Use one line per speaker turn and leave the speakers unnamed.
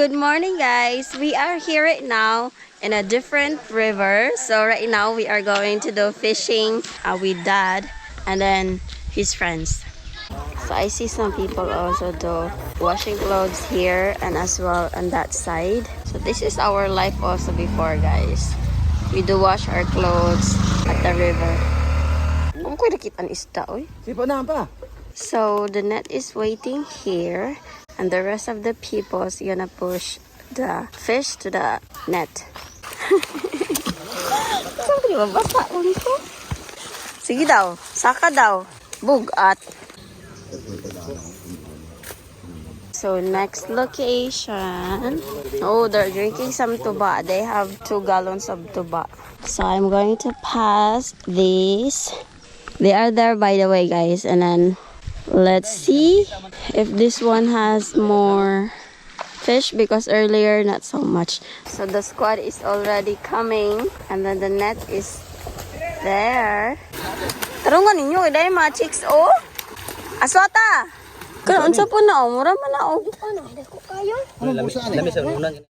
Good morning, guys. We are here right now in a different river. So right now we are going to do fishing with Dad and then his friends. So I see some people also do washing clothes here and as well on that side. So this is our life also before, guys. We do wash our clothes at the river. So the net is waiting here and the rest of the people is gonna push the fish to the net. Sige daw, saka daw, bugat. So next location. Oh, they're drinking some tuba. They have 2 gallons of tuba. So I'm going to pass these. They are there, by the way, guys. And then let's see if this one has more fish because earlier not so much. So the squad is already coming and then the net is there. Tarungan ninyo, iday mga chicks, oh. Aswata! Kaya unsa po na, mura man na, oh. Ano, hindi ko kayo.